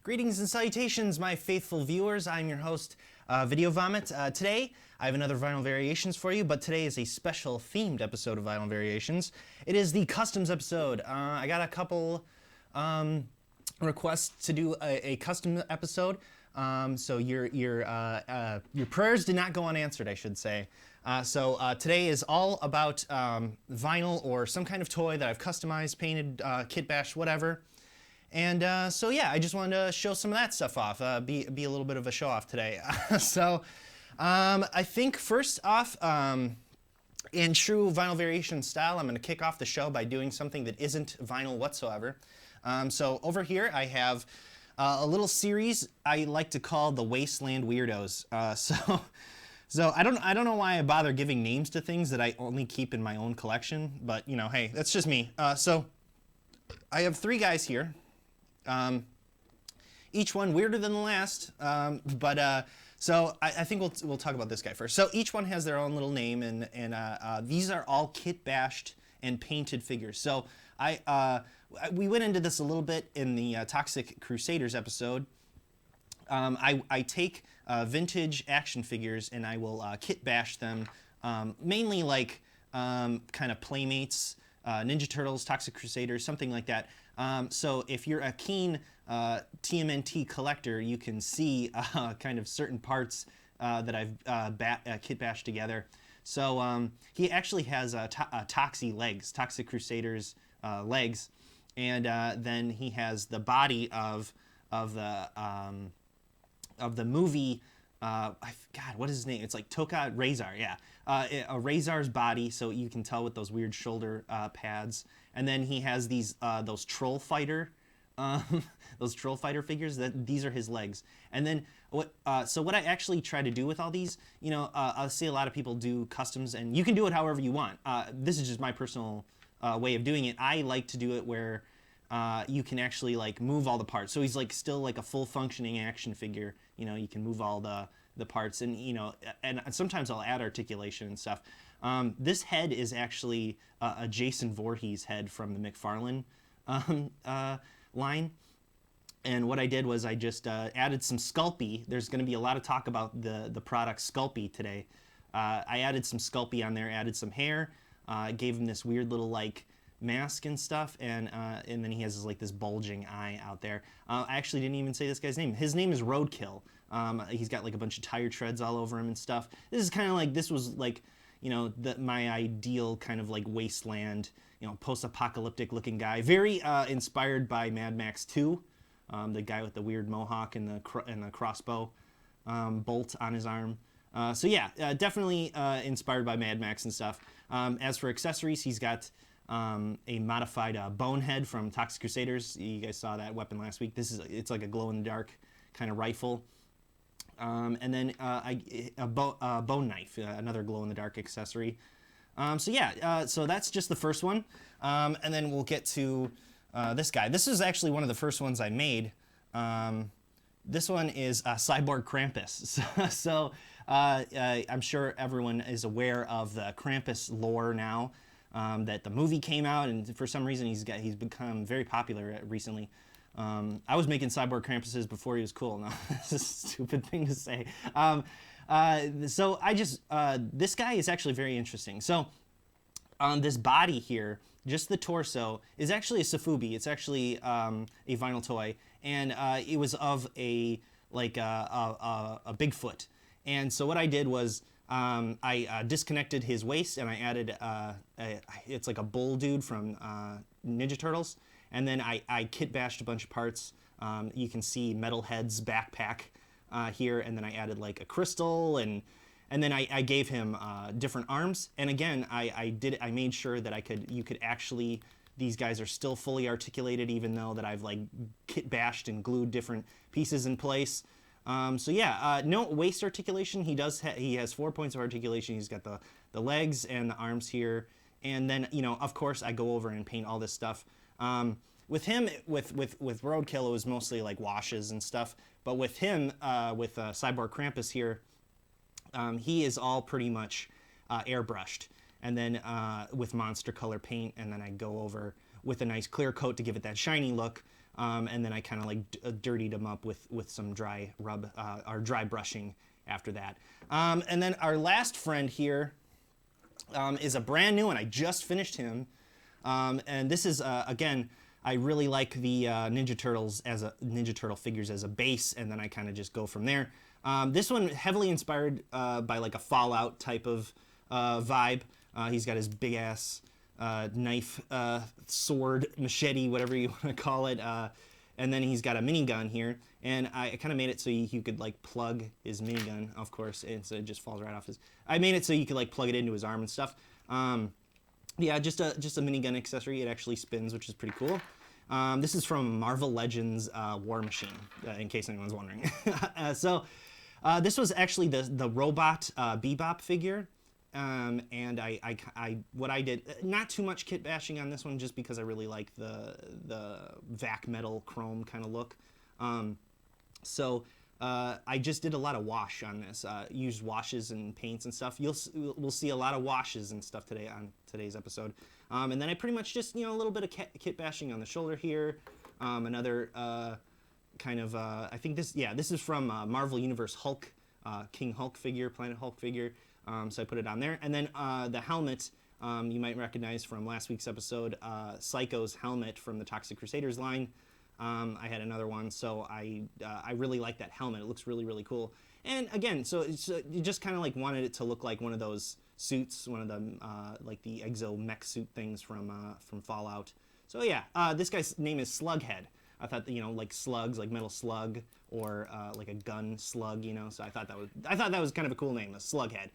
Greetings and salutations, my faithful viewers. I'm your host, VideoVomit. Today, I have another Vinyl Variations for you, but today is a special themed episode of Vinyl Variations. It is the Customs episode. I got a couple requests to do a custom episode, so your prayers did not go unanswered, I should say. So today is all about vinyl or some kind of toy that I've customized, painted, kit bashed, whatever. And so yeah, I just wanted to show some of that stuff off, be a little bit of a show off today. So I think first off, in true Vinyl Variation style, I'm going to kick off the show by doing something that isn't vinyl whatsoever. So over here I have a little series I like to call the Wasteland Weirdos. So I don't know why I bother giving names to things that I only keep in my own collection, but you know, hey, that's just me. So I have three guys here. Each one weirder than the last, so I think we'll talk about this guy first. So each one has their own little name, and these are all kit bashed and painted figures. So we went into this a little bit in the Toxic Crusaders episode. I take vintage action figures and I will kit bash them, mainly like kind of Playmates, Ninja Turtles, Toxic Crusaders, something like that. So if you're a keen TMNT collector, you can see kind of certain parts that I've kit bashed together. So he actually has Toxie legs, Toxic Crusaders legs, and then he has the body of the movie. God, what is his name? It's like Toka Razor, yeah. A Razor's body, so you can tell with those weird shoulder pads. And then he has those troll fighter, figures. These are his legs. And then so what I actually try to do with all these, you know, I see a lot of people do customs, and you can do it however you want. This is just my personal way of doing it. I like to do it where you can actually like move all the parts. So he's like still like a full functioning action figure. You know, you can move all the parts, and you know, and sometimes I'll add articulation and stuff. This head is actually a Jason Voorhees head from the McFarlane line. And what I did was I just added some Sculpey. There's going to be a lot of talk about the product Sculpey today. I added some Sculpey on there, added some hair, gave him this weird little like mask and stuff, and then he has this bulging eye out there. I actually didn't even say this guy's name. His name is Roadkill. He's got like a bunch of tire treads all over him and stuff. This is kind of like, this was like, you know, my ideal kind of like Wasteland, you know, post-apocalyptic looking guy. Very inspired by Mad Max 2, the guy with the weird mohawk and the crossbow bolt on his arm. So yeah, definitely inspired by Mad Max and stuff. As for accessories, he's got a modified bonehead from Toxic Crusaders. You guys saw that weapon last week. It's like a glow-in-the-dark kind of rifle. And then a bone knife, another glow-in-the-dark accessory. So yeah, so that's just the first one. And then we'll get to this guy. This is actually one of the first ones I made. This one is Cyborg Krampus. So I'm sure everyone is aware of the Krampus lore now. That the movie came out, and for some reason he's become very popular recently. I was making Cyborg Krampuses before he was cool. No, this is a stupid thing to say. So I just this guy is actually very interesting. So on this body here, just the torso is actually a sofubi. It's actually a vinyl toy, and it was of a Bigfoot. And so what I did was, I disconnected his waist, and I added it's like a bull dude from Ninja Turtles, and then I kit bashed a bunch of parts. You can see Metalhead's backpack here, and then I added like a crystal, and then I gave him different arms. And again, I made sure that you could actually, these guys are still fully articulated, even though that I've like kit bashed and glued different pieces in place. So yeah, no waist articulation. He has 4 points of articulation. He's got the legs and the arms here, and then, you know, of course I go over and paint all this stuff. With him, with Roadkill, it was mostly like washes and stuff. But with him, with Cyborg Krampus here, he is all pretty much airbrushed, and then with monster color paint, and then I go over with a nice clear coat to give it that shiny look. and then I kind of like dirtied them up with some dry rub or dry brushing after that. And then our last friend here is a brand new one. I just finished him, and this is again. I really like the Ninja Turtle figures as a base, and then I kind of just go from there. This one heavily inspired by like a Fallout type of vibe. He's got his big ass knife, sword, machete, whatever you want to call it, and then he's got a minigun here. And I kind of made it so you could like plug his minigun, of course, and so it just falls right off his. I made it so you could like plug it into his arm and stuff. Yeah, just a minigun accessory. It actually spins, which is pretty cool. This is from Marvel Legends War Machine, in case anyone's wondering. This was actually the robot Bebop figure, and what I did, not too much kit bashing on this one, just because I really like the vac metal chrome kind of look. I just did a lot of wash on this. Used washes and paints and stuff. We'll see a lot of washes and stuff today on today's episode. And then I pretty much just, a little bit of kit bashing on the shoulder here. Another kind of, I think this is from Marvel Universe Hulk, King Hulk figure, Planet Hulk figure. So I put it on there. And then the helmet, you might recognize from last week's episode, Psycho's helmet from the Toxic Crusaders line. I had another one, so I really like that helmet. It looks really, really cool. And again, so you just kind of like wanted it to look like one of those suits, one of the like the exo mech suit things from Fallout. So yeah, this guy's name is Slughead. I thought that, like slugs, like metal slug, or like a gun slug, So I thought that was kind of a cool name, a Slughead.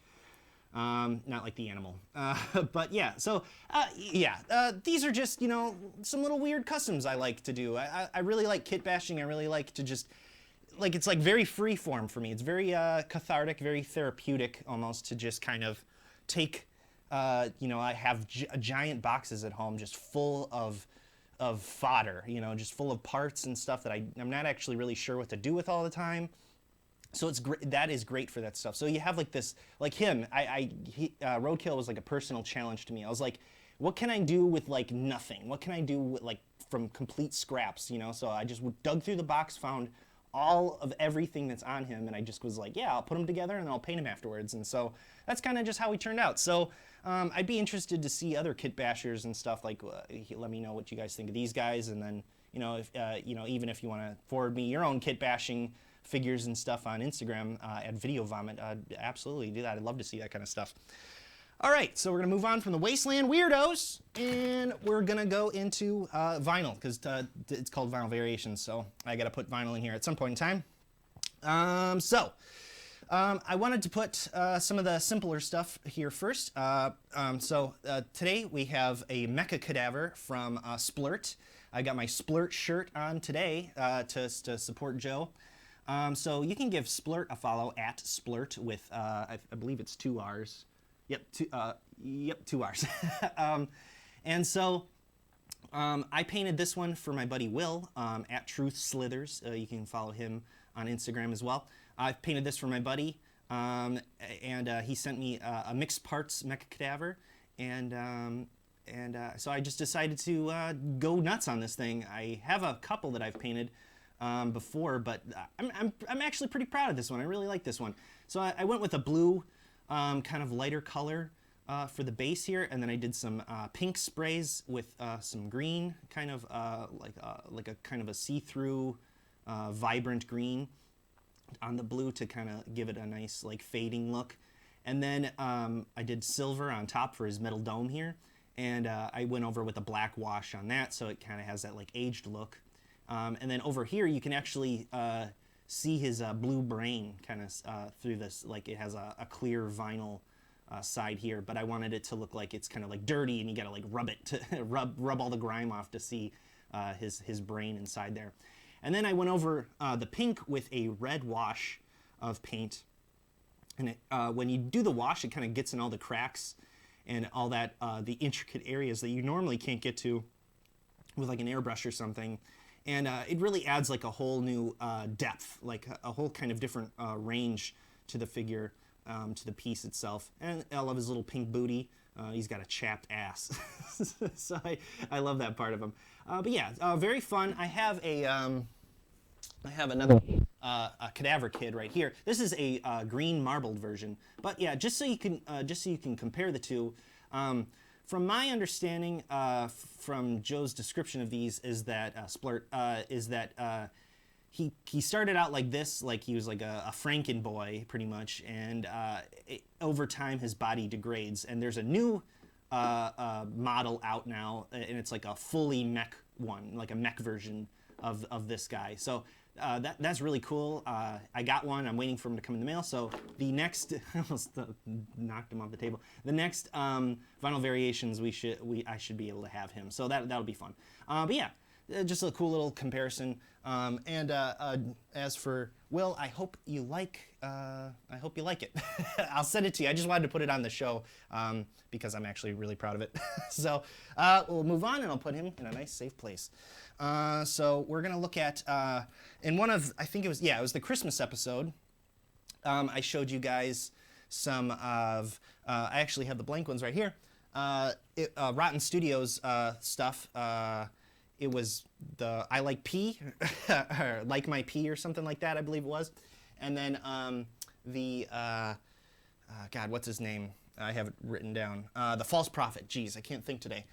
Not like the animal, but yeah. So these are just some little weird customs I like to do. I really like kit bashing. I really like to just it's like very free form for me. It's very cathartic, very therapeutic almost to just kind of take. I have giant boxes at home just full of fodder. Just full of parts and stuff that I'm not actually really sure what to do with all the time. So it's great. That is great for that stuff. So you have like this, like him. Roadkill was like a personal challenge to me. I was like, what can I do with like nothing? What can I do with, like from complete scraps? So I just dug through the box, found all of everything that's on him, and I just was like, yeah, I'll put them together and then I'll paint him afterwards. And so that's kind of just how he turned out. So I'd be interested to see other kit bashers and stuff. Like, let me know what you guys think of these guys, and then if even if you want to forward me your own kit bashing figures and stuff on Instagram at VideoVomit, absolutely do that. I'd love to see that kind of stuff. All right, so we're gonna move on from the Wasteland weirdos, and we're gonna go into vinyl, because it's called Vinyl Variations, so I gotta put vinyl in here at some point in time. I wanted to put some of the simpler stuff here first. Today we have a Mecha Cadaver from Splurt. I got my Splurt shirt on today to support Joe. So you can give Splurt a follow at Splurt with, I believe it's 2 R's. Yep, 2 R's. I painted this one for my buddy Will at Truth Slithers. You can follow him on Instagram as well. I've painted this for my buddy, and he sent me a mixed parts Mecha Cadaver, so I just decided to go nuts on this thing. I have a couple that I've painted before, but I'm actually pretty proud of this one. I really like this one. So I went with a blue, kind of lighter color for the base here, and then I did some pink sprays with some green, kind of like a kind of a see-through, vibrant green on the blue to kind of give it a nice like fading look. And then I did silver on top for his metal dome here, and I went over with a black wash on that, so it kind of has that like aged look. And then over here you can actually see his blue brain kind of through this, like it has a clear vinyl side here, but I wanted it to look like it's kind of like dirty, and you gotta like rub it to rub all the grime off to see his brain inside there. And then I went over the pink with a red wash of paint, and when you do the wash, it kind of gets in all the cracks and all that the intricate areas that you normally can't get to with like an airbrush or something. And it really adds like a whole new depth, like a whole kind of different range to the figure, to the piece itself. And I love his little pink booty. He's got a chapped ass. So I love that part of him. But yeah, very fun. I have another a cadaver kid right here. This is a green marbled version. But yeah, just so you can compare the two. From my understanding, from Joe's description of these, is that he started out like this, like he was like a Frankenboy pretty much, and over time his body degrades. And there's a new model out now, and it's like a fully mech one, like a mech version of this guy. So that's really cool. I got one. I'm waiting for him to come in the mail. So the next, I almost knocked him off the table. The next Vinyl Variations, I should be able to have him. So that'll be fun. But yeah, just a cool little comparison. As for Will, I hope you like it. I'll send it to you. I just wanted to put it on the show because I'm actually really proud of it. So we'll move on, and I'll put him in a nice, safe place. So we're gonna look at in one of, I think it was the Christmas episode. I showed you guys some of. I actually have the blank ones right here. Rotten Studios stuff. It was the I Like Pee, or Like My Pee, or something like that, I believe it was. And then God, what's his name? I have it written down. The False Prophet. Jeez, I can't think today.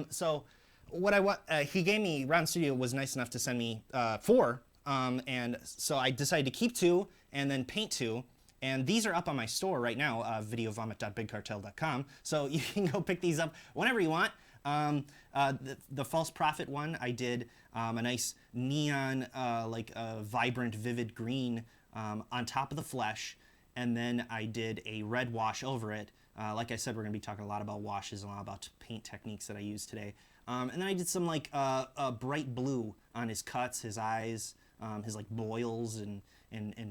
So what I want, he gave me, Rotten Studio was nice enough to send me 4, and so I decided to keep 2 and then paint 2. And these are up on my store right now, VideoVomit.bigcartel.com. So you can go pick these up whenever you want. The False Prophet one, I did a nice neon, like a vibrant, vivid green on top of the flesh, and then I did a red wash over it. Like I said, we're going to be talking a lot about washes and a lot about paint techniques that I use today. And then I did some like bright blue on his cuts, his eyes, his like boils and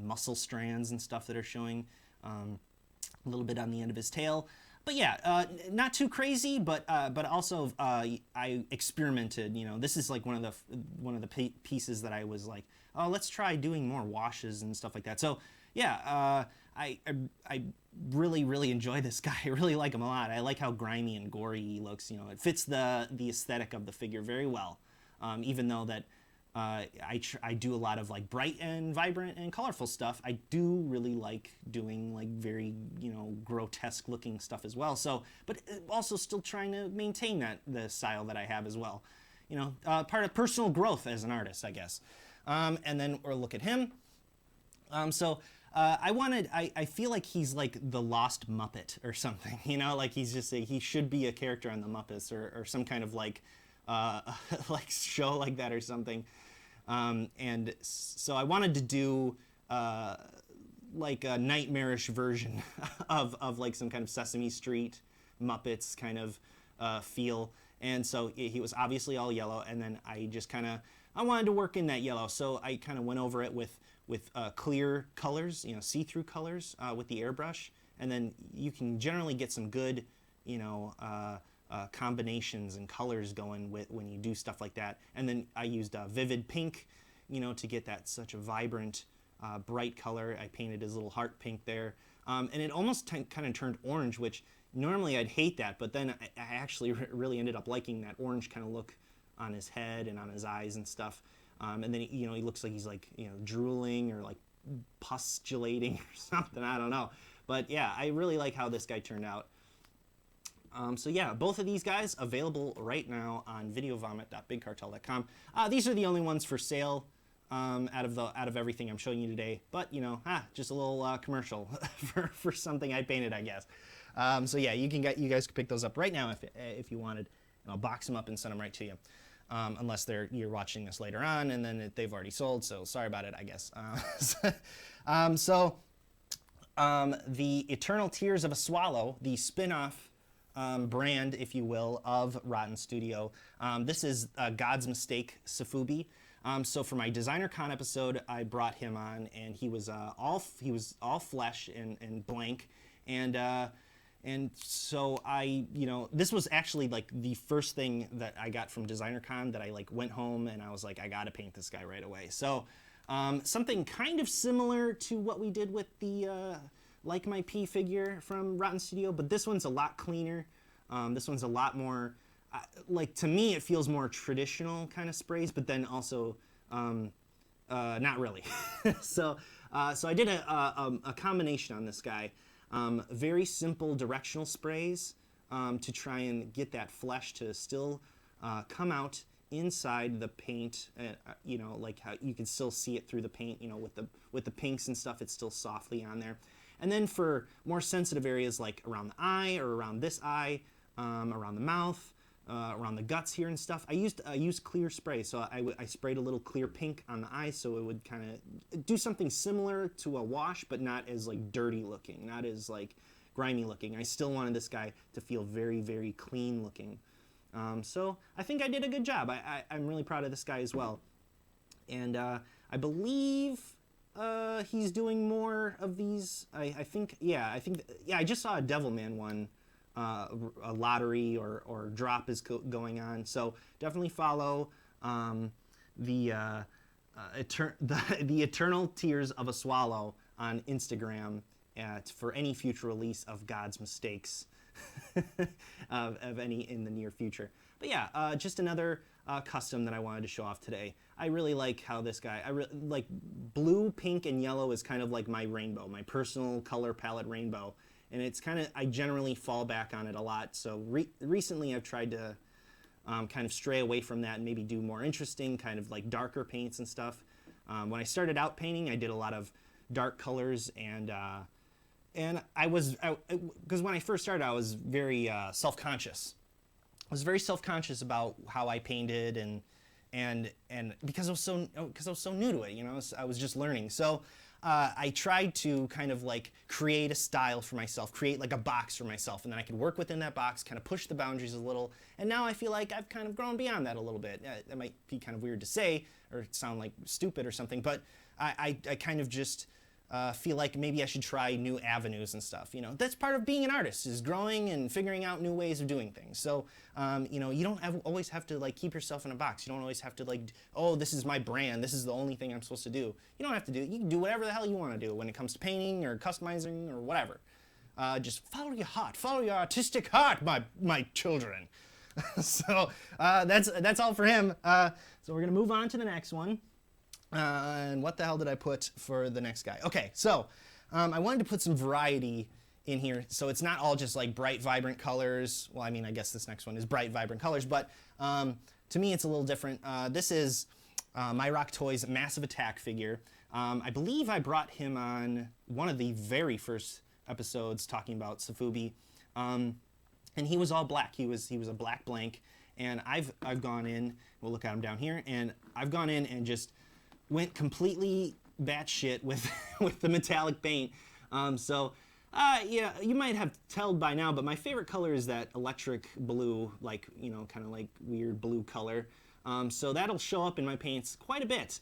muscle strands and stuff that are showing. A little bit on the end of his tail. But yeah, not too crazy, but also I experimented. You know, this is like one of the pieces that I was like, oh, let's try doing more washes and stuff like that. So yeah, I really enjoy this guy. I really like him a lot. I like how grimy and gory he looks. You know, it fits the aesthetic of the figure very well. Even though that I do a lot of like bright and vibrant and colorful stuff, I do really like doing like very, you know, grotesque looking stuff as well. So, but also still trying to maintain the style that I have as well. You know, part of personal growth as an artist, I guess. And then we'll look at him. I feel like he's like the lost Muppet or something, you know, like he should be a character on the Muppets or some kind of like like show like that or something. And so I wanted to do like a nightmarish version of like some kind of Sesame Street Muppets kind of feel. And so he was obviously all yellow, and then I wanted to work in that yellow, so I kind of went over it with clear colors, you know, see-through colors with the airbrush, and then you can generally get some good, you know, combinations and colors going when you do stuff like that. And then I used vivid pink, you know, to get that such a vibrant, bright color. I painted his little heart pink there, and it almost kind of turned orange, which normally I'd hate that, but then I actually really ended up liking that orange kind of look on his head and on his eyes and stuff. And then you know, he looks like he's like, you know, drooling or like postulating or something. I don't know, but yeah, I really like how this guy turned out. So yeah, both of these guys available right now on VideoVomit.bigcartel.com. These are the only ones for sale out of everything I'm showing you today. But you know, just a little commercial for something I painted, I guess. So yeah, you guys can pick those up right now if you wanted, and I'll box them up and send them right to you. Unless you're watching this later on and then they've already sold, so sorry about it, I guess. The Eternal Tears of a Swallow, the spin-off brand, if you will, of Rotten Studio. This is God's Mistake Sofubi. So for my Designer Con episode, I brought him on, and he was all flesh and blank, and so you know, this was actually like the first thing that I got from Designer Con that I like went home and I was like, I gotta paint this guy right away. So something kind of similar to what we did with the Like My Pea figure from Rotten Studio, but this one's a lot cleaner. This one's a lot more, like to me it feels more traditional kind of sprays, but then also not really. So I did a combination on this guy. Very simple directional sprays to try and get that flesh to still come out inside the paint, you know, like how you can still see it through the paint, you know, with the pinks and stuff, it's still softly on there. And then for more sensitive areas like around the eye or around this eye, around the mouth, around the guts here and stuff, I used clear spray. So I sprayed a little clear pink on the eye so it would kind of do something similar to a wash, but not as like dirty looking, not as like grimy looking. I still wanted this guy to feel very, very clean looking. So I think I did a good job. I'm really proud of this guy as well. And I believe he's doing more of these. I think I just saw a Devilman one, a lottery or drop is going on. So definitely follow the Eternal Tears of a Swallow on Instagram for any future release of God's Mistakes. of any in the near future. But yeah, just another custom that I wanted to show off today. I really like how this guy, like blue, pink, and yellow is kind of like my rainbow, my personal color palette rainbow. And it's kind of, I generally fall back on it a lot. So recently I've tried to kind of stray away from that and maybe do more interesting, kind of like darker paints and stuff. When I started out painting, I did a lot of dark colors and because when I first started, I was very self-conscious. I was very self-conscious about how I painted and because I was so new to it, you know, I was just learning. So I tried to kind of like create a style for myself, create like a box for myself, and then I could work within that box, kind of push the boundaries a little. And now I feel like I've kind of grown beyond that a little bit. That might be kind of weird to say or sound like stupid or something, but I kind of just feel like maybe I should try new avenues and stuff. You know, that's part of being an artist, is growing and figuring out new ways of doing things. So, you know, you don't always have to like keep yourself in a box. You don't always have to like, oh, this is my brand. This is the only thing I'm supposed to do. You don't have to do. You can do whatever the hell you want to do when it comes to painting or customizing or whatever. Just follow your heart. Follow your artistic heart, my children. So that's all for him. So we're gonna move on to the next one. And what the hell did I put for the next guy? Okay, so I wanted to put some variety in here, so it's not all just like bright, vibrant colors. Well, I mean, I guess this next one is bright, vibrant colors, but to me it's a little different. This is My Rock Toys Massive Attack figure. I believe I brought him on one of the very first episodes talking about sofubi, and he was all black. He was a black blank, and I've gone in. We'll look at him down here, and I've gone in and just went completely batshit with the metallic paint. Yeah, you might have told by now, but my favorite color is that electric blue, like, you know, kind of like weird blue color. So that'll show up in my paints quite a bit.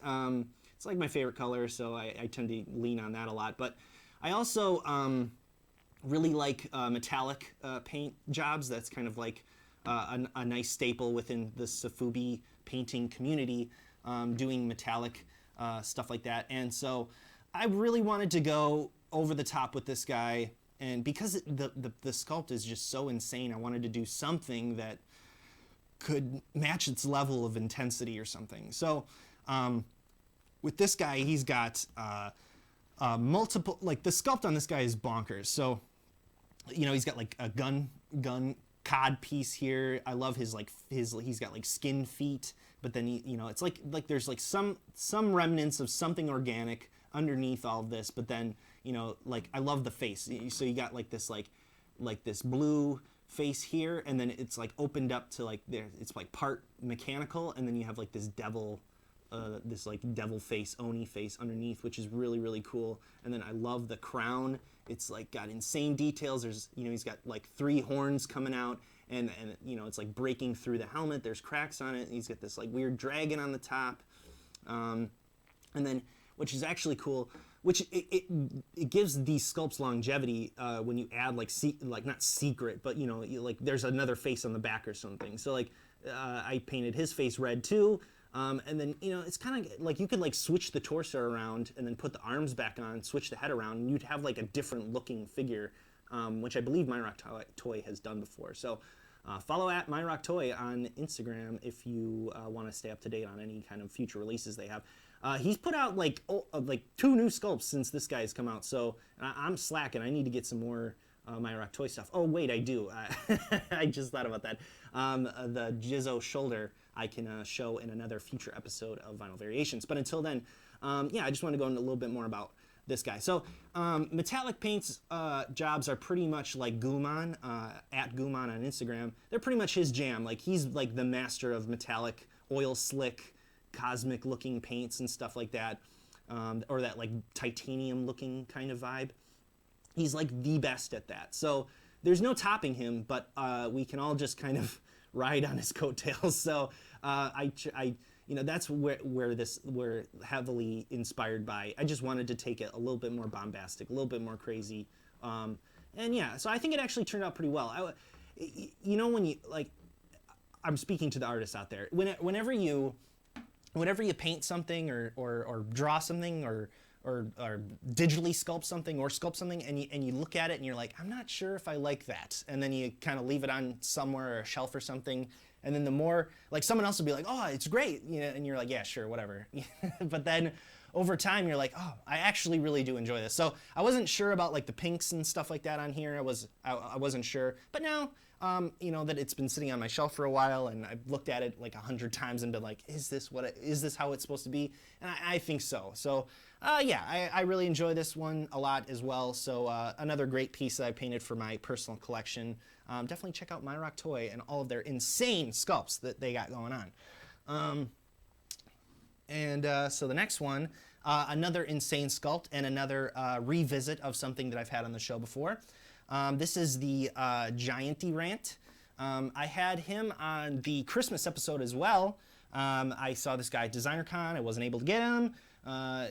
It's like my favorite color, so I tend to lean on that a lot. But I also really like metallic paint jobs. That's kind of like a nice staple within the sofubi painting community, doing metallic stuff like that. And so I really wanted to go over the top with this guy, and because the sculpt is just so insane, I wanted to do something that could match its level of intensity or something. So with this guy, he's got multiple, like the sculpt on this guy is bonkers. So, you know, he's got like a gun cod piece here. I love his he's got like skin feet, but then you know, it's like there's like some remnants of something organic underneath all of this, but then, you know, like I love the face. So you got like this this blue face here, and then it's like opened up to like there, it's like part mechanical, and then you have like this devil this like devil face, Oni face underneath, which is really, really cool. And then I love the crown. It's like got insane details. There's, you know, he's got like 3 horns coming out, and you know, it's like breaking through the helmet. There's cracks on it. And he's got this like weird dragon on the top. And then, which is actually cool, which it gives these sculpts longevity when you add like not secret, but you know, like there's another face on the back or something. So like I painted his face red too. And then, you know, it's kind of like you could like switch the torso around and then put the arms back on, switch the head around, and you'd have like a different looking figure, which I believe My Rock Toy has done before. So Follow at MyRockToy on Instagram if you want to stay up to date on any kind of future releases they have. He's put out like 2 new sculpts since this guy's come out, so I'm slacking. I need to get some more MyRockToy stuff. Oh wait, I do. I just thought about that. The Jizzo shoulder I can show in another future episode of Vinyl Variations. But until then, yeah, I just want to go into a little bit more about this guy. So metallic paints jobs are pretty much like Guman, at Guman on Instagram. They're pretty much his jam. Like he's like the master of metallic, oil slick, cosmic looking paints and stuff like that, or that like titanium looking kind of vibe. He's like the best at that. So there's no topping him, but we can all just kind of ride on his coattails. So you know, that's where we're heavily inspired by. I just wanted to take it a little bit more bombastic, a little bit more crazy, and yeah. So I think it actually turned out pretty well. You know, when you like, I'm speaking to the artists out there. Whenever you paint something or draw something or digitally sculpt something or sculpt something, and you look at it and you're like, I'm not sure if I like that, and then you kind of leave it on somewhere or a shelf or something, and then the more, like, someone else will be like, oh, it's great, you know, and you're like, yeah, sure, whatever. But then over time you're like, oh, I actually really do enjoy this. So I wasn't sure about like the pinks and stuff like that on here. I wasn't sure, but now you know that it's been sitting on my shelf for a while, and I've looked at it like 100 times and been like, is this how it's supposed to be? And I think so. So yeah, I really enjoy this one a lot as well. So another great piece that I painted for my personal collection. Definitely check out MyRockToy and all of their insane sculpts that they got going on. So the next one, another insane sculpt and another revisit of something that I've had on the show before. This is the Giantyrant. I had him on the Christmas episode as well. I saw this guy at DesignerCon. I wasn't able to get him.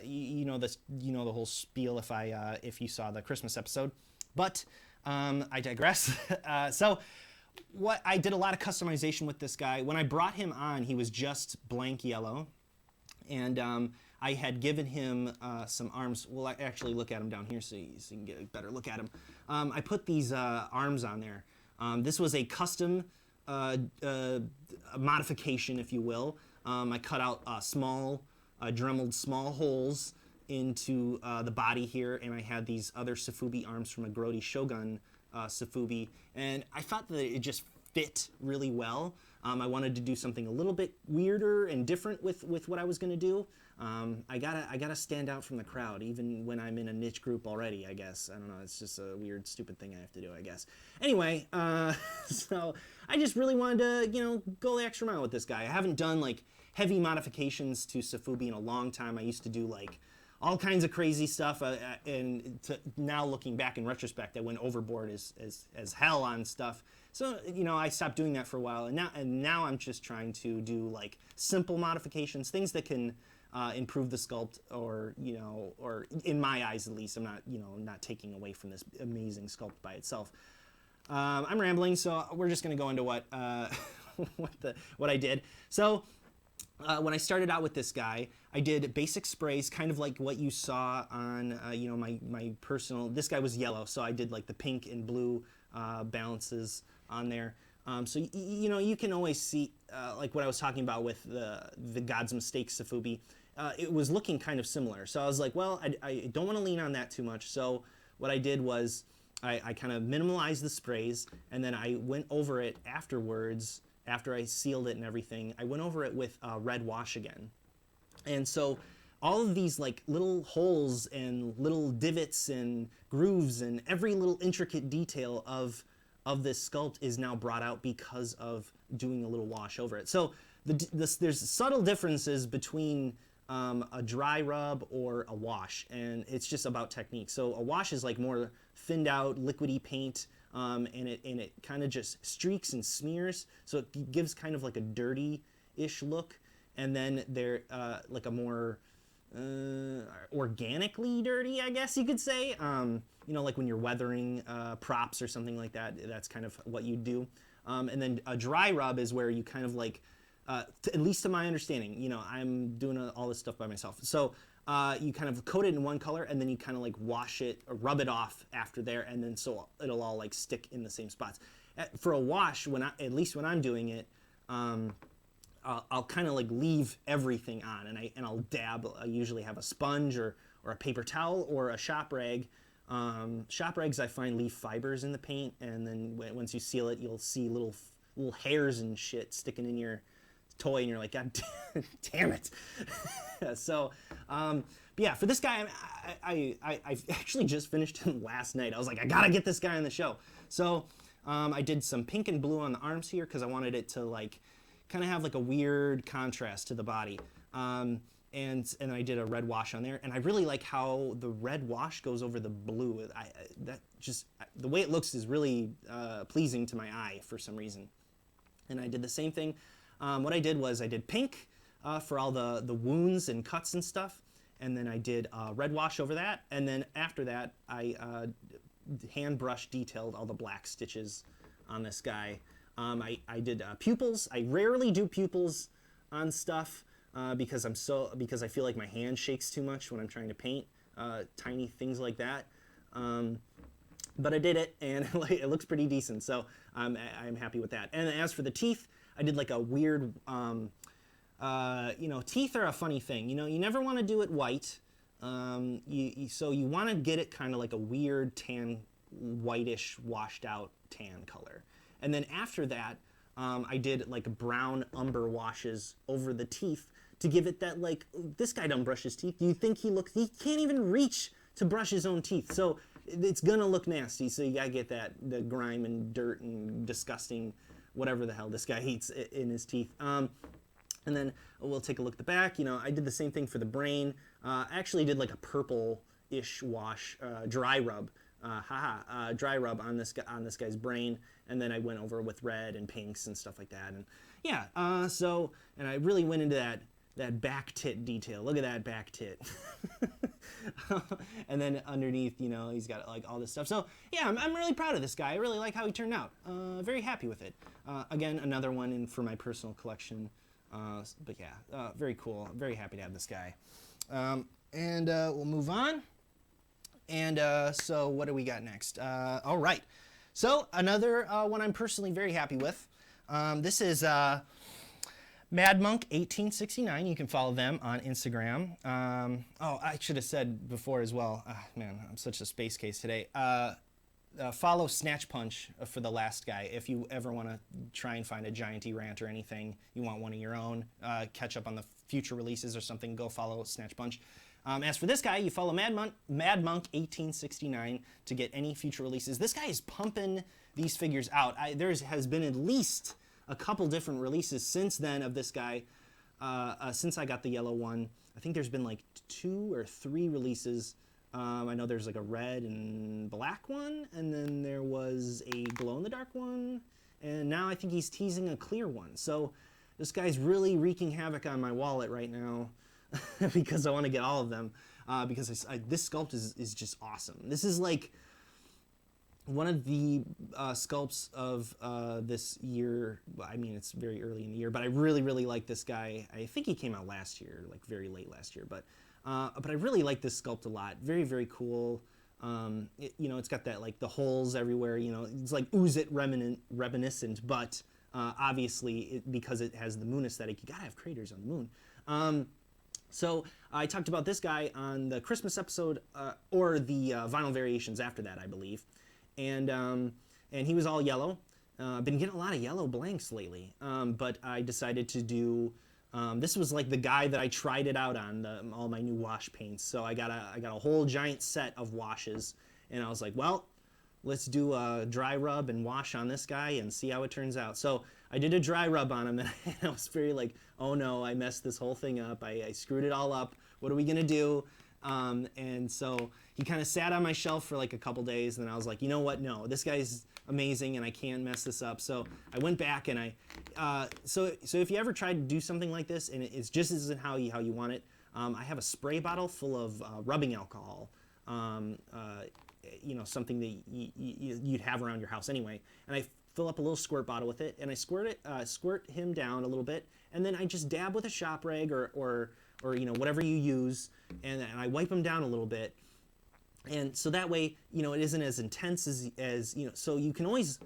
You know the whole spiel if you saw the Christmas episode. But I digress. So I did a lot of customization with this guy. When I brought him on, he was just blank yellow, and I had given him some arms. Well, I actually look at him down here so you can get a better look at him. I put these arms on there. This was a custom modification, if you will. I cut out dremeled small holes into the body here, and I had these other sofubi arms from a Grody Shogun sofubi, and I thought that it just fit really well. I wanted to do something a little bit weirder and different with what I was going to do. I gotta stand out from the crowd, even when I'm in a niche group already, I guess. I don't know, it's just a weird, stupid thing I have to do, I guess. Anyway, so I just really wanted to, you know, go the extra mile with this guy. I haven't done like heavy modifications to sofubi in a long time. I used to do like all kinds of crazy stuff, and now looking back in retrospect, I went overboard as hell on stuff. So, you know, I stopped doing that for a while, and now I'm just trying to do like simple modifications, things that can improve the sculpt, or, you know, or in my eyes at least, I'm not, you know, not taking away from this amazing sculpt by itself. I'm rambling, so we're just going to go into what what I did. So when I started out with this guy, I did basic sprays, kind of like what you saw on, you know, my personal. This guy was yellow, so I did like the pink and blue balances on there. So you know, you can always see like what I was talking about with the God's Mistake sofubi. It was looking kind of similar. So I was like, well, I don't want to lean on that too much. So what I did was I kind of minimalized the sprays, and then I went over it afterwards. After I sealed it and everything, I went over it with red wash again. And so all of these like little holes and little divots and grooves and every little intricate detail of this sculpt is now brought out because of doing a little wash over it. So there's subtle differences between a dry rub or a wash, and it's just about technique. So a wash is like more thinned out, liquidy paint, and it kind of just streaks and smears, so it gives kind of like a dirty-ish look. And then they're like a more organically dirty, I guess you could say. You know, like when you're weathering props or something like that, that's kind of what you do. And then a dry rub is where you kind of like, at least to my understanding, you know, I'm doing all this stuff by myself. So you kind of coat it in one color, and then you kind of like wash it or rub it off after there, and then so it'll all like stick in the same spots. for a wash, at least when I'm doing it, I'll kind of like leave everything on, and I'll dab. I usually have a sponge or a paper towel or a shop rag. Shop rags I find leave fibers in the paint, and then once you seal it, you'll see little hairs and shit sticking in your toy, and you're like, God damn it. So, yeah, for this guy, I actually just finished him last night. I was like, I gotta get this guy on the show. So I did some pink and blue on the arms here because I wanted it to like kind of have like a weird contrast to the body. And I did a red wash on there, and I really like how the red wash goes over the blue. The way it looks is really pleasing to my eye for some reason. And I did the same thing. What I did was I did pink for all the wounds and cuts and stuff, and then I did red wash over that, and then after that I hand brush detailed all the black stitches on this guy. I did pupils. I rarely do pupils on stuff because I feel like my hand shakes too much when I'm trying to paint tiny things like that. But I did it, and it looks pretty decent, so I'm happy with that. And as for the teeth, I did like a weird, teeth are a funny thing. You never want to do it white. So you want to get it kind of like a weird tan, whitish, washed out tan color. And then after that, I did like brown umber washes over the teeth to give it that, like, this guy don't brush his teeth. You think he can't even reach to brush his own teeth. So it's gonna look nasty. So you gotta get the grime and dirt and disgusting whatever the hell this guy eats in his teeth. And then we'll take a look at the back. I did the same thing for the brain. I actually did like a purple-ish wash, dry rub. Dry rub on this guy's brain, and then I went over with red and pinks and stuff like that. And yeah, and I really went into that back tit detail. Look at that back tit. And then underneath, he's got like all this stuff. So yeah, I'm really proud of this guy. I really like how he turned out. Very happy with it. Again, another one for my personal collection. But yeah, very cool. Very happy to have this guy. And we'll move on. And so what do we got next? All right. So another one I'm personally very happy with. This is madmonk1869. You can follow them on Instagram. I should have said before as well. Man, I'm such a space case today. Follow Snatch Punch for the last guy. If you ever want to try and find a Giantyrant or anything, you want one of your own, catch up on the future releases or something, go follow Snatch Punch. As for this guy, you follow madmonk1869 to get any future releases. This guy is pumping these figures out. There has been at least a couple different releases since then of this guy. Since I got the yellow one, I think there's been like 2 or 3 releases. I know there's like a red and black one, and then there was a glow-in-the-dark one, and now I think he's teasing a clear one. So this guy's really wreaking havoc on my wallet right now because I want to get all of them, because this sculpt is just awesome. This is like one of the sculpts of this year. I mean, it's very early in the year, but I really, really like this guy. I think he came out last year, like very late last year, but I really like this sculpt a lot. Very, very cool. It's got that, like, the holes everywhere, it's like Ooze-It reminiscent, but obviously, because it has the moon aesthetic, you gotta have craters on the moon. So I talked about this guy on the Christmas episode, or the vinyl variations after that, I believe. And he was all yellow. Been getting a lot of yellow blanks lately, but I decided to do. This was like the guy that I tried it out on, all my new wash paints. So I got a whole giant set of washes, and I was like, well, let's do a dry rub and wash on this guy and see how it turns out. So I did a dry rub on him, and I was very like, oh no, I messed this whole thing up. I screwed it all up. What are we gonna do? And so he kind of sat on my shelf for like a couple days, and then I was like, you know what? No, this guy's amazing, and I can't mess this up. So I went back, and so if you ever try to do something like this, and it just isn't how you want it, I have a spray bottle full of rubbing alcohol. Something that you'd have around your house anyway, and I fill up a little squirt bottle with it, and I squirt him down a little bit, and then I just dab with a shop rag or whatever you use, and I wipe him down a little bit, and so that way it isn't as intense as so you can always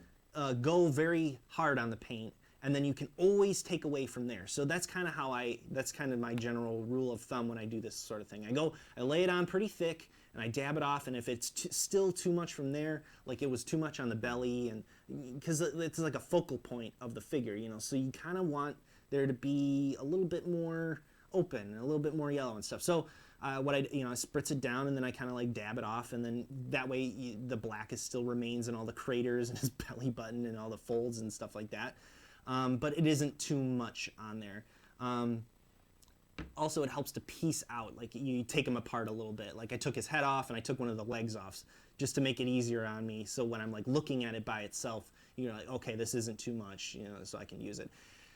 go very hard on the paint, and then you can always take away from there. So that's kind of that's kind of my general rule of thumb when I do this sort of thing. I lay it on pretty thick, and I dab it off, and if it's still too much from there, like it was too much on the belly, and because it's like a focal point of the figure, you know, so you kind of want there to be a little bit more open, a little bit more yellow and stuff. So what I spritz it down, and then I kind of like dab it off, and then that way the black still remains in all the craters and his belly button and all the folds and stuff like that. But it isn't too much on there. Also, it helps to piece out, like you take him apart a little bit. Like I took his head off and I took one of the legs off just to make it easier on me. So when I'm like looking at it by itself, you're like, okay, this isn't too much, you know, so I can use it.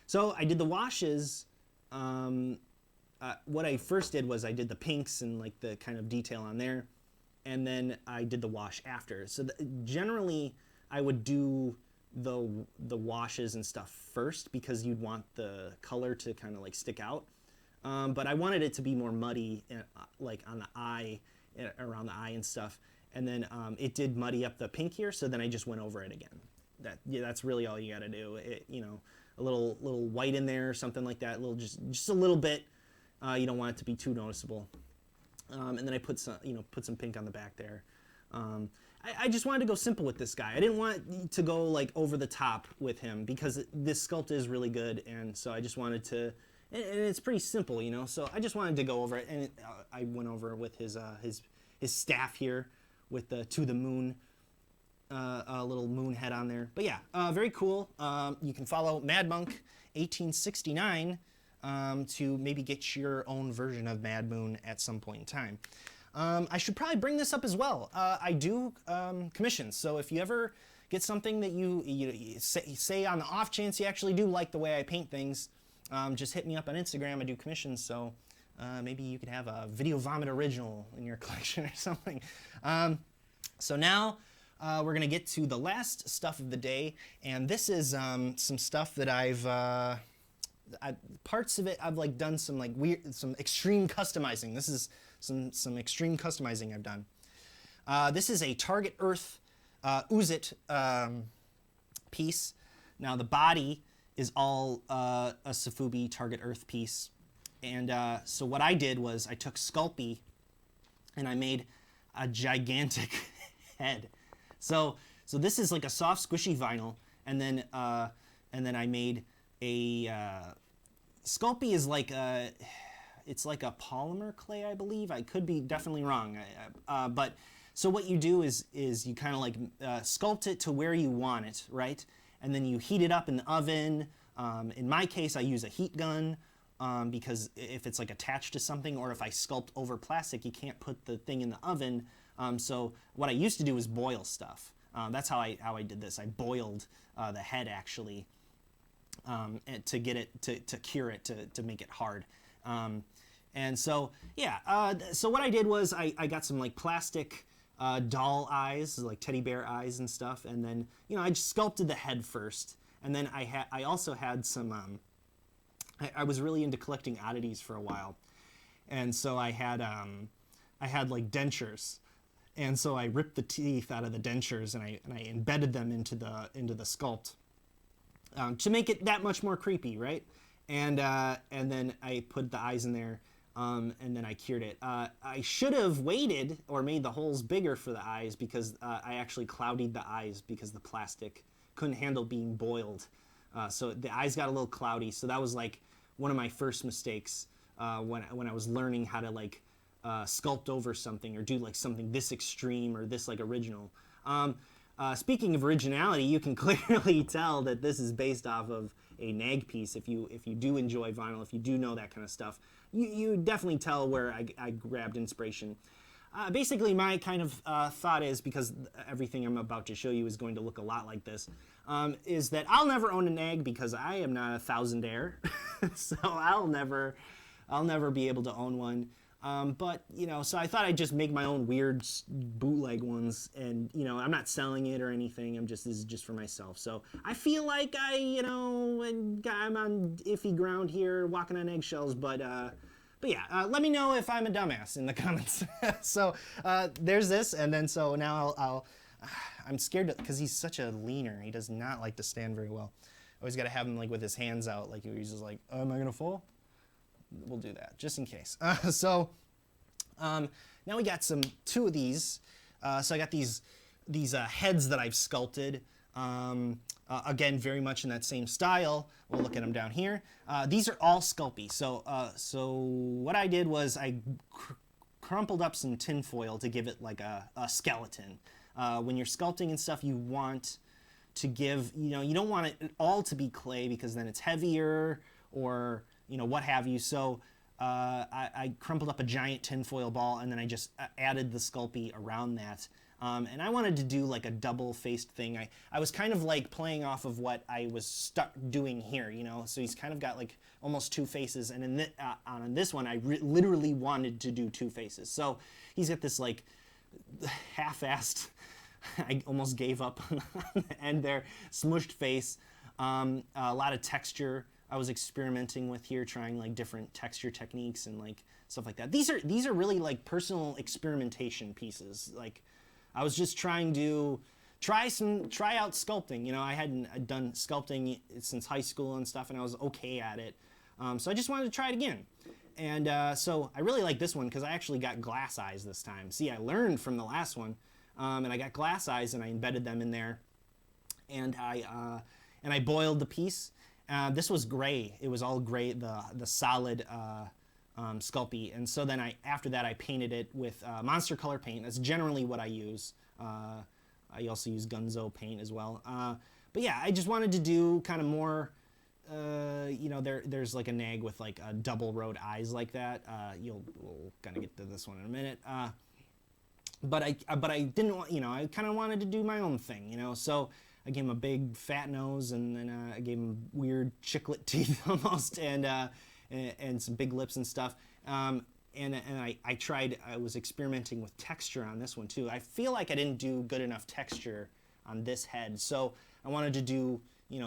So I did the washes. What I first did was I did the pinks and like the kind of detail on there, and then I did the wash after. So generally I would do the washes and stuff first because you'd want the color to kind of like stick out. But I wanted it to be more muddy, like on the eye, around the eye and stuff. And then it did muddy up the pink here, so then I just went over it again. That's really all you got to do. You know, a little white in there or something like that, just a little bit. You don't want it to be too noticeable. And then I put some pink on the back there. I just wanted to go simple with this guy. I didn't want to go like over the top with him because this sculpt is really good, and so I just wanted to. And it's pretty simple, you know. So I just wanted to go over it, and I went over with his staff here with the To the Moon, a little moon head on there. But yeah, very cool. You can follow MadMonk1869 to maybe get your own version of Madmoon at some point in time. I should probably bring this up as well. I do commissions, so if you ever get something that you say on the off chance you actually do like the way I paint things, just hit me up on Instagram. I do commissions, so maybe you could have a VideoVomit original in your collection or something. So now we're gonna get to the last stuff of the day, and this is some stuff that parts of it I've like done some like some extreme customizing. This is some extreme customizing I've done. This is a Target Earth Oozit piece. Now the body is all a sofubi Target Earth piece, and so what I did was I took Sculpey and I made a gigantic head. So this is like a soft squishy vinyl, and then I made a Sculpey is like it's like a polymer clay, I believe. I could be definitely wrong, but so what you do is you kind of like sculpt it to where you want it, right? And then you heat it up in the oven. In my case, I use a heat gun because if it's like attached to something, or if I sculpt over plastic, you can't put the thing in the oven. So what I used to do is boil stuff. That's how I did this. I boiled the head actually to get it to cure it to make it hard. And so yeah, so what I did was I got some like plastic doll eyes, like teddy bear eyes and stuff, and then I just sculpted the head first, and then I also had some I was really into collecting oddities for a while, and so I had like dentures, and so I ripped the teeth out of the dentures and I embedded them into the sculpt to make it that much more creepy, right? And then I put the eyes in there. And then I cured it. I should have waited or made the holes bigger for the eyes because I actually clouded the eyes because the plastic couldn't handle being boiled. So the eyes got a little cloudy. So that was like one of my first mistakes when I was learning how to like sculpt over something or do like something this extreme or this like original. Speaking of originality, you can clearly tell that this is based off of a nag piece. If you do enjoy vinyl, if you do know that kind of stuff, you definitely tell where I grabbed inspiration. Basically, my kind of thought is, because everything I'm about to show you is going to look a lot like this, is that I'll never own a nag because I am not a thousandaire, so I'll never be able to own one. But so I thought I'd just make my own weird bootleg ones, and I'm not selling it or anything. This is just for myself. So I feel like I'm on iffy ground here, walking on eggshells. But yeah, let me know if I'm a dumbass in the comments. So there's this, and then so now I'm scared because he's such a leaner. He does not like to stand very well. Always got to have him like with his hands out, like he's just like, oh, am I gonna fall? We'll do that just in case. Now we got two of these. So I got these heads that I've sculpted. Again, very much in that same style. We'll look at them down here. These are all Sculpey. So what I did was I crumpled up some tin foil to give it like a skeleton. When you're sculpting and stuff, you want to give, you don't want it all to be clay because then it's heavier or, what have you. So I crumpled up a giant tinfoil ball and then I just added the Sculpey around that. And I wanted to do like a double-faced thing. I was kind of like playing off of what I was stuck doing here, So he's kind of got like almost two faces. And on this one, I literally wanted to do two faces. So he's got this like half-assed, I almost gave up on the end there, smushed face. A lot of texture I was experimenting with here, trying like different texture techniques and like stuff like that. These are really like personal experimentation pieces. Like I was just trying to try out sculpting. I hadn't done sculpting since high school and stuff, and I was okay at it. So I just wanted to try it again. And so I really like this one because I actually got glass eyes this time. See, I learned from the last one, and I got glass eyes and I embedded them in there, and I boiled the piece. This was gray. It was all gray, the solid Sculpey. And so then after that I painted it with monster color paint. That's generally what I use. I also use Gunzo paint as well. But yeah, I just wanted to do kind of more, there's like a nag with like a double rowed eyes like that. We'll kind of get to this one in a minute. But I didn't want, I kind of wanted to do my own thing, So I gave him a big fat nose, and then I gave him weird chiclet teeth almost, and some big lips and stuff. And I was experimenting with texture on this one too. I feel like I didn't do good enough texture on this head, so I wanted to do,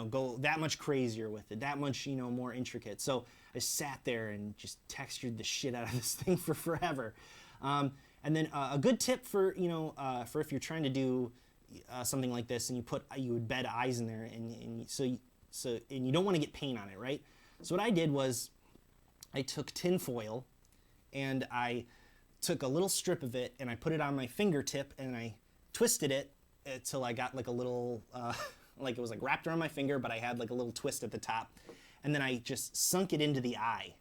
go that much crazier with it, that much, more intricate. So I sat there and just textured the shit out of this thing for forever. And then a good tip for if you're trying to do something like this, and you would bed eyes in there, and you don't want to get paint on it, right? So what I did was I took tin foil and I took a little strip of it and I put it on my fingertip and I twisted it until I got like a little like it was like wrapped around my finger, but I had like a little twist at the top, and then I just sunk it into the eye.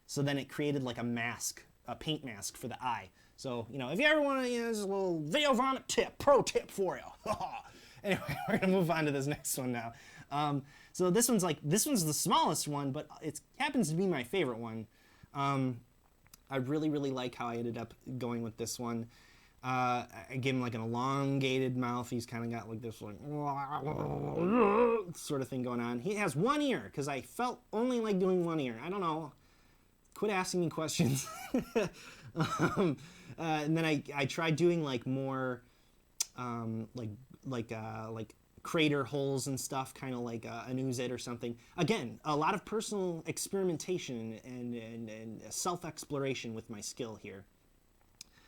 So then it created like a mask, a paint mask for the eye. So, if you ever want to, this is a little VideoVomit pro tip for you. Anyway, we're going to move on to this next one now. So this one's the smallest one, but it happens to be my favorite one. I really, really like how I ended up going with this one. I gave him like an elongated mouth. He's kind of got like this like sort of thing going on. He has one ear because I felt only like doing one ear. I don't know. Quit asking me questions. And then I tried doing like more like crater holes and stuff, kind of like an Oozit or something. Again, a lot of personal experimentation and self-exploration with my skill here.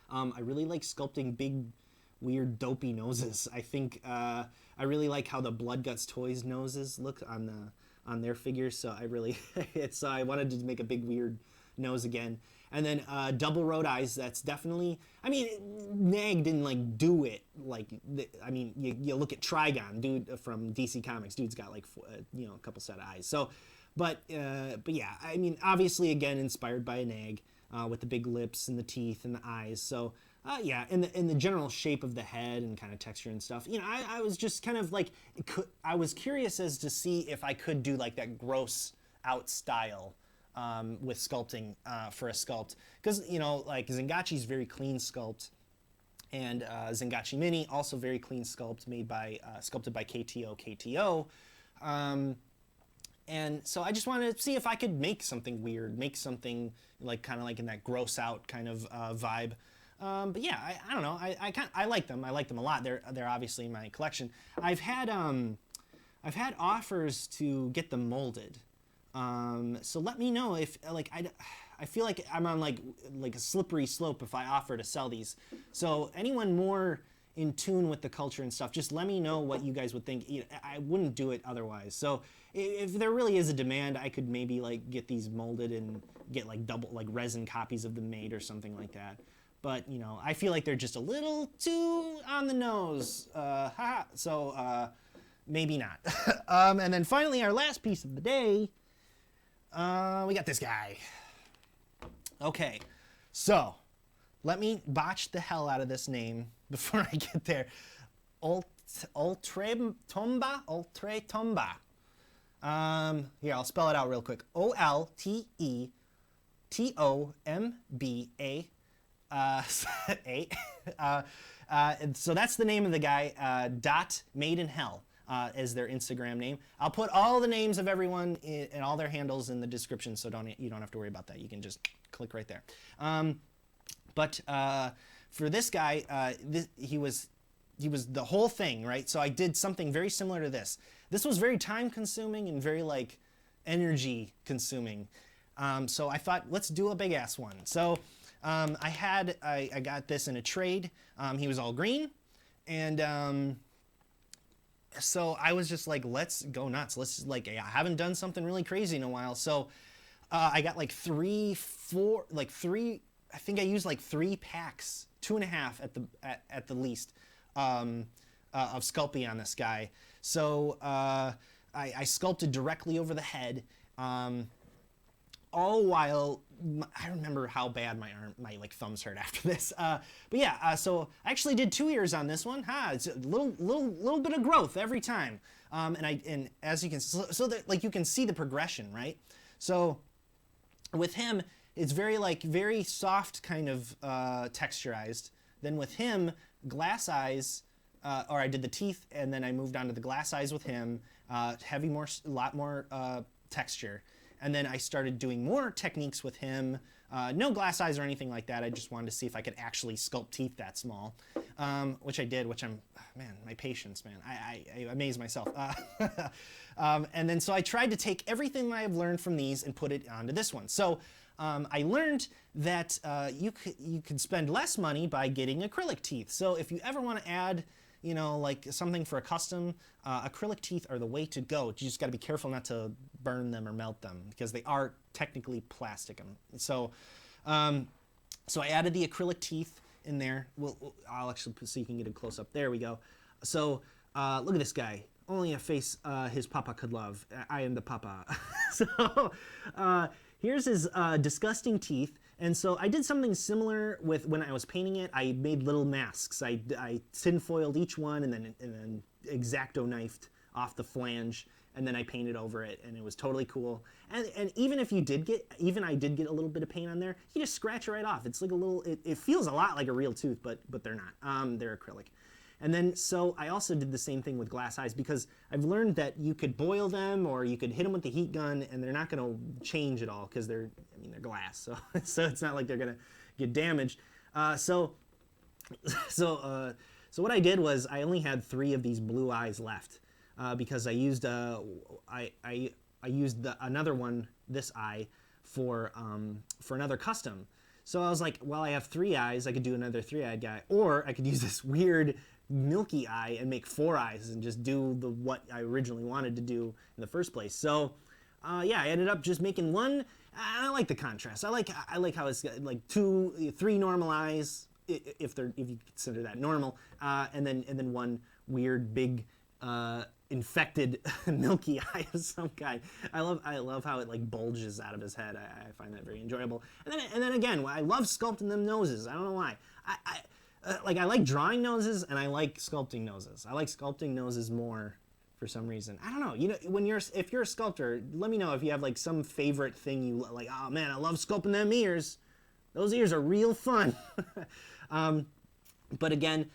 I really like sculpting big, weird, dopey noses. I think I really like how the Blood Guts Toys noses look on their figures. So I wanted to make a big, weird nose again. And then double rowed eyes, that's definitely, Nag didn't like do it. You look at Trigon, dude from DC Comics, dude's got like, a couple set of eyes. So, but yeah, obviously again, inspired by a Nag with the big lips and the teeth and the eyes. So yeah, in the general shape of the head and kind of texture and stuff, I was just kind of like, I was curious as to see if I could do like that gross out style. With sculpting for a sculpt, because like Zengachi's very clean sculpt, and Zengachi Mini also very clean sculpt, made by sculpted by KTO. And so I just wanted to see if I could make something weird, make something like kind of like in that gross out kind of vibe. But yeah, I don't know. I like them. I like them a lot. They're obviously in my collection. I've had offers to get them molded. So let me know if I feel like I'm on like a slippery slope if I offer to sell these. So anyone more in tune with the culture and stuff, just let me know what you guys would think. I wouldn't do it otherwise. So if there really is a demand, I could maybe like get these molded and get like double, like resin copies of them made or something like that. But, you know, I feel like they're just a little too on the nose. So maybe not. And then finally, our last piece of the day, we got this guy. Okay, so let me botch the hell out of this name before I get there. Tomba. Here, I'll spell it out real quick. Oltetomba. So that's the name of the guy. Dot Made in Hell is their Instagram name. I'll put all the names of everyone and all their handles in the description, so you don't have to worry about that. You can just click right there. But for this guy, he was the whole thing, right? So I did something very similar to this. This was very time consuming and very like energy consuming. So I thought, let's do a big ass one. So I got this in a trade. He was all green, and so I was just like, let's go nuts. Let's like, I haven't done something really crazy in a while. So I got like three. I think I used like 3 packs, 2.5 at the least, of Sculpey on this guy. So I sculpted directly over the head, all while I remember how bad my like thumbs hurt after this. But yeah, so I actually did 2 ears on this one. It's a little bit of growth every time. And as you can, so that like you can see the progression, right? So with him, it's very soft kind of texturized. Then with him, glass eyes, or I did the teeth, and then I moved on to the glass eyes with him, a lot more texture. And then I started doing more techniques with him. No glass eyes or anything like that. I just wanted to see if I could actually sculpt teeth that small, which I did, man, my patience, man. I amaze myself. And then so I tried to take everything I've learned from these and put it onto this one. So I learned that you could spend less money by getting acrylic teeth. So if you ever want to add, you know, like something for a custom, acrylic teeth are the way to go. You just got to be careful not to burn them or melt them because they are technically plastic. So, so I added the acrylic teeth in there. I'll actually put so you can get a close up. There we go. So look at this guy. Only a face his papa could love. I am the papa. So here's his disgusting teeth. And so I did something similar with when I was painting it. I made little masks. I tinfoiled each one and then X-Acto knifed off the flange, and then I painted over it, and it was totally cool. And even if I did get a little bit of paint on there, you just scratch it right off. It's like a little. It feels a lot like a real tooth, but they're not. They're acrylic. And then, so I also did the same thing with glass eyes because I've learned that you could boil them or you could hit them with the heat gun and they're not going to change at all because they're glass. So it's not like they're going to get damaged. So what I did was I only had 3 of these blue eyes left because I used another one, this eye, for another custom. So I was like, well, I have 3 eyes. I could do another 3-eyed guy, or I could use this weird milky eye and make 4 eyes and just do what I originally wanted to do in the first place. So yeah, I ended up just making one. I like the contrast. I like how it's got like 2, 3 normal eyes, if you consider that normal, and then one weird big infected milky eye of some kind. I love how it like bulges out of his head. I find that very enjoyable. And then again, I love sculpting them noses. I don't know why. I like drawing noses and I like sculpting noses. I like sculpting noses more for some reason. I don't know. You know, if you're a sculptor, let me know if you have like some favorite thing you like. Oh man, I love sculpting them ears. Those ears are real fun. But again,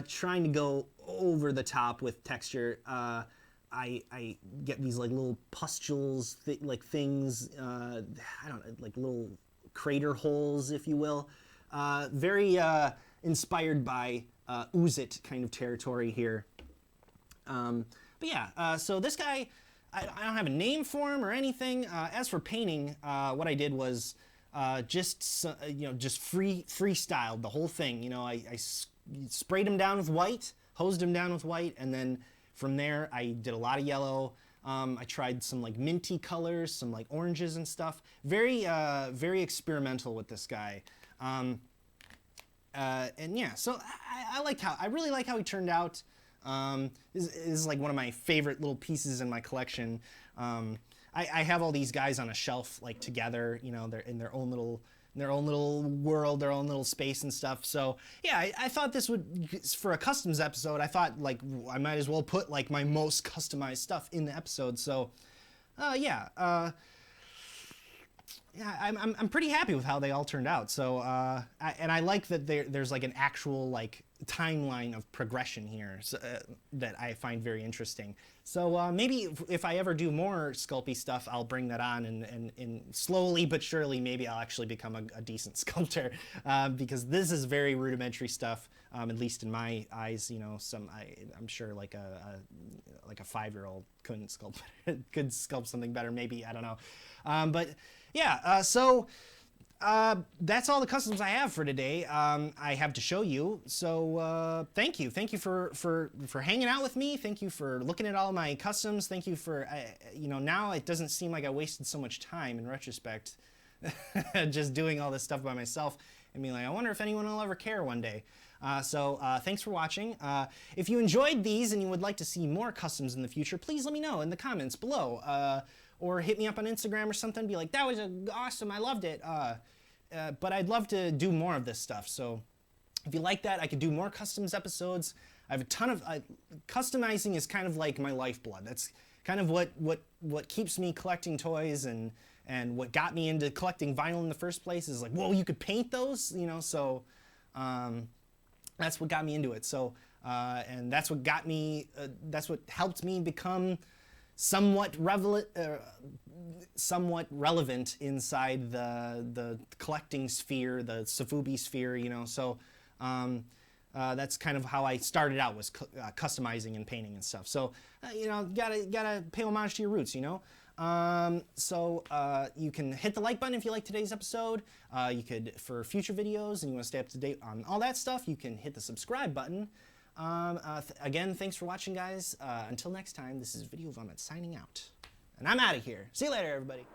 trying to go over the top with texture. I get these like little pustules, things. I don't know, like little crater holes, if you will. Very inspired by Ooze It kind of territory here. But yeah, so this guy, I don't have a name for him or anything. As for painting, what I did was just freestyled the whole thing. You know, I sprayed them down with white, hosed them down with white, and then from there I did a lot of yellow. I tried some like minty colors, some like oranges and stuff. Very experimental with this guy. And yeah, so I really like how he turned out. This is like one of my favorite little pieces in my collection. I have all these guys on a shelf like together, you know, they're in their own little world, their own little space and stuff. So yeah, I thought this would, for a customs episode, I thought like I might as well put like my most customized stuff in the episode. So yeah, I'm pretty happy with how they all turned out. So I like that there's like an actual like timeline of progression here, so, that I find very interesting. So maybe if I ever do more Sculpey stuff, I'll bring that on, and slowly but surely maybe I'll actually become a decent sculptor, because this is very rudimentary stuff, at least in my eyes. You know, I'm sure like a 5-year-old could sculpt something better, maybe, I don't know. But yeah, so that's all the customs I have for today. I have to show you. So thank you for hanging out with me. Thank you for looking at all my customs. Thank you for you know, now it doesn't seem like I wasted so much time in retrospect, just doing all this stuff by myself and being like, I wonder if anyone will ever care one day. So thanks for watching. If you enjoyed these and you would like to see more customs in the future, please let me know in the comments below. Or hit me up on Instagram or something, be like, that was awesome, I loved it. But I'd love to do more of this stuff. So if you like that, I could do more customs episodes. I have a ton of, customizing is kind of like my lifeblood. That's kind of what keeps me collecting toys, and what got me into collecting vinyl in the first place is like, whoa, you could paint those, you know? So that's what got me into it. So, and that's what got me, that's what helped me become somewhat relevant inside the collecting sphere, the sofubi sphere, you know. So that's kind of how I started out, was customizing and painting and stuff. So you know, gotta pay homage to your roots, you know. So you can hit the like button if you like today's episode. You could, for future videos and you want to stay up to date on all that stuff, you can hit the subscribe button. Again, thanks for watching, guys. Until next time, this is VideoVomit signing out. And I'm out of here. See you later, everybody.